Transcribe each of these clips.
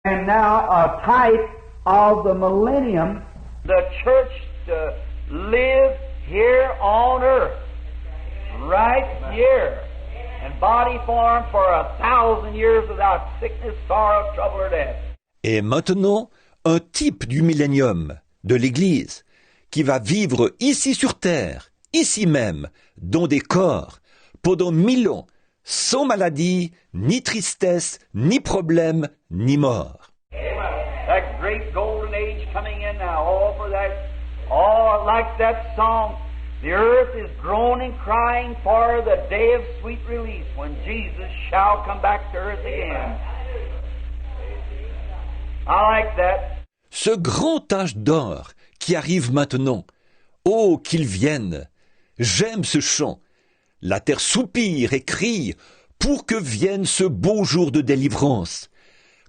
And now a type of the millennium, the church to live here on earth, right here, in body form for 1,000 years without sickness, sorrow, trouble or death. Et maintenant, un type du millénium, de l'Église, qui va vivre ici sur terre, ici même, dans des corps, pendant 1000 ans, sans maladie, ni tristesse, ni problème, ni mort. That great golden age coming in now, all for that, all like that song, the earth is groaning, crying for the day of sweet release when Jesus shall come back to earth again. I like that. Ce grand âge d'or qui arrive maintenant, oh qu'il vienne! J'aime ce chant. La terre soupire et crie pour que vienne ce beau jour de délivrance.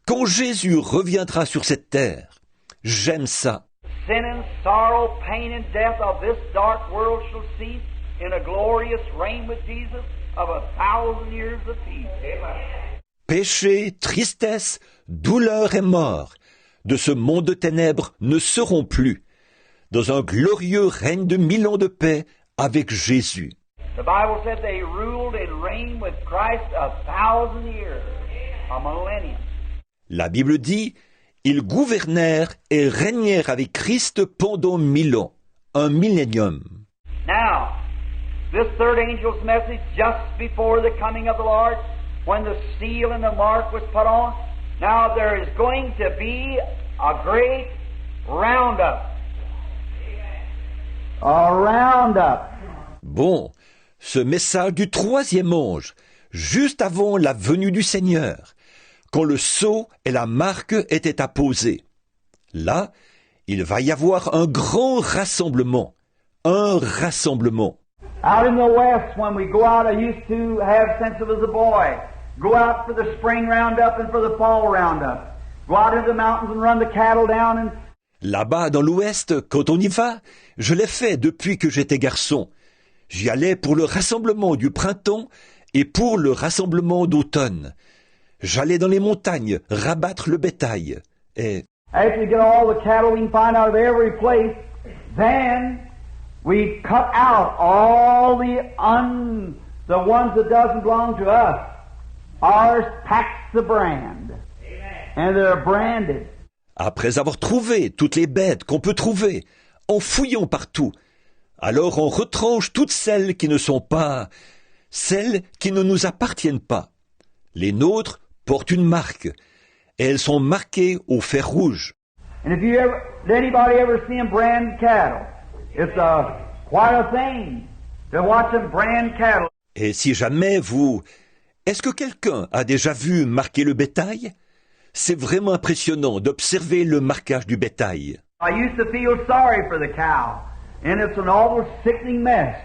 Quand Jésus reviendra sur cette terre, j'aime ça. Sin and sorrow, pain and death of this dark world shall cease in a glorious reign with Jesus of 1,000 years of peace. Péché, tristesse, douleur et mort de ce monde de ténèbres ne seront plus, dans un glorieux règne de 1000 ans de paix avec Jésus. The Bible said they ruled and reigned with Christ 1,000 years, a millennium. La Bible dit, ils gouvernèrent et régnèrent avec Christ pendant 1000 ans, un millénium. Now, this third angel's message just before the coming of the Lord, when the seal and the mark was put on, now there is going to be a great roundup. A roundup. Bon, ce message du troisième ange, juste avant la venue du Seigneur, quand le sceau et la marque étaient apposés. Là, il va y avoir un grand rassemblement. Un rassemblement. Out in the west, when we go out, I used to have since I was a boy, go out for the spring roundup and for the fall roundup. Go out into the mountains and run the cattle down and... Là-bas, dans l'ouest, quand on y va, je l'ai fait depuis que j'étais garçon. J'y allais pour le rassemblement du printemps et pour le rassemblement d'automne. J'allais dans les montagnes rabattre le bétail. Et after we get all the cattle we can find out of every place, then we cut out all the ones that doesn't belong to us. Ours packs the brand. And they're branded. après avoir trouvé toutes les bêtes qu'on peut trouver, en fouillant partout, alors on retranche toutes celles qui ne sont pas, celles qui ne nous appartiennent pas. Les nôtres portent une marque, et elles sont marquées au fer rouge. And if you ever, did anybody ever see them brand cattle? It's quite a thing to watch them brand cattle. Et si jamais est-ce que quelqu'un a déjà vu marquer le bétail? C'est vraiment impressionnant d'observer le marquage du bétail. I used to feel sorry for the cow, and it's an almost sickening mess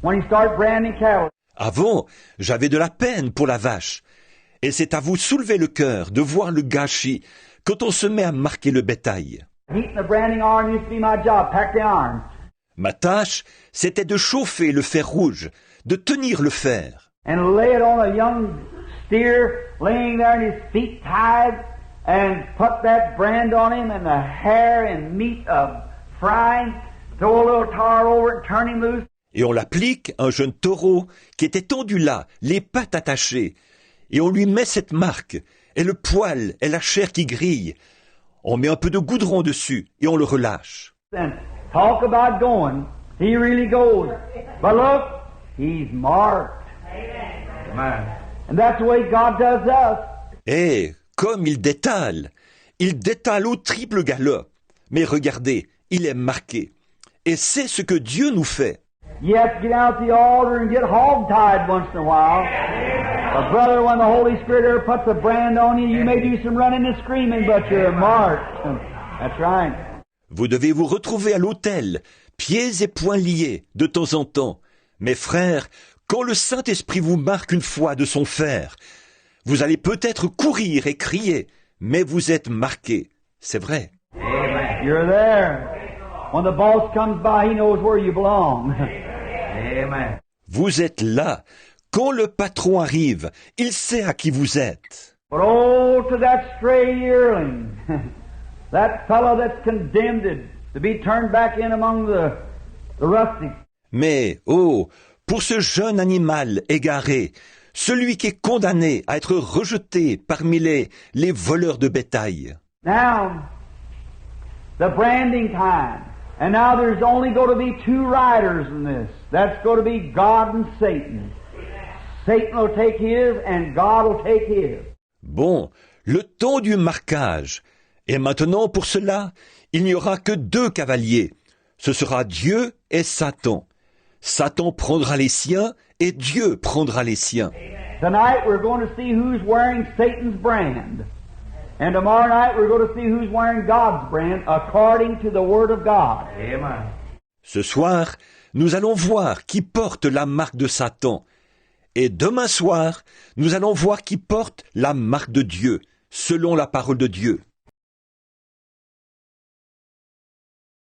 when you start branding cattle. Avant, j'avais de la peine pour la vache. Et c'est à vous soulever le cœur de voir le gâchis quand on se met à marquer le bétail. Heating the branding iron used to be my job, pack the iron. Ma tâche, c'était de chauffer le fer rouge, de tenir le fer. And lay it on a young steer laying there and his feet tied, and put that brand on him and the hair and meat of frying, throw a little tar over it, turn him loose. Et on l'applique à un jeune taureau qui était tendu là, les pattes attachées. Et on lui met cette marque, et le poil, et la chair qui grille. On met un peu de goudron dessus, et on le relâche. And talk about going, he really goes. But look, he's marked. Amen. And that's the way God does us. Et comme il détale au triple galop. Mais regardez, il est marqué. Et c'est ce que Dieu nous fait. You have to get out the altar and get hog-tied once in a while. But brother, when the Holy Spirit ever puts a brand on you, you may do some running and screaming, but you're marked. That's right. Vous devez vous retrouver à l'autel, pieds et poings liés, de temps en temps. Mes frères, quand le Saint-Esprit vous marque une fois de son fer, vous allez peut-être courir et crier, mais vous êtes marqués. C'est vrai. You're there. When the boss comes by, he knows where you belong. Amen. Vous êtes là. Quand le patron arrive, il sait à qui vous êtes. But oh, to that stray yearling, that fellow that's condemned to be turned back in among the rustics. Mais, oh, pour ce jeune animal égaré, celui qui est condamné à être rejeté parmi les voleurs de bétail. Now, the branding time. And now there's only going to be two riders in this. That's going to be God and Satan. Satan will take his and God will take his. Bon, le temps du marquage. Et maintenant, pour cela, il n'y aura que deux cavaliers. Ce sera Dieu et Satan. Satan prendra les siens et Dieu prendra les siens. Tonight we're going to see who's wearing Satan's brand. And tomorrow night we're going to see who's wearing God's brand according to the Word of God. Amen. Ce soir, nous allons voir qui porte la marque de Satan. Et demain soir, nous allons voir qui porte la marque de Dieu, selon la parole de Dieu.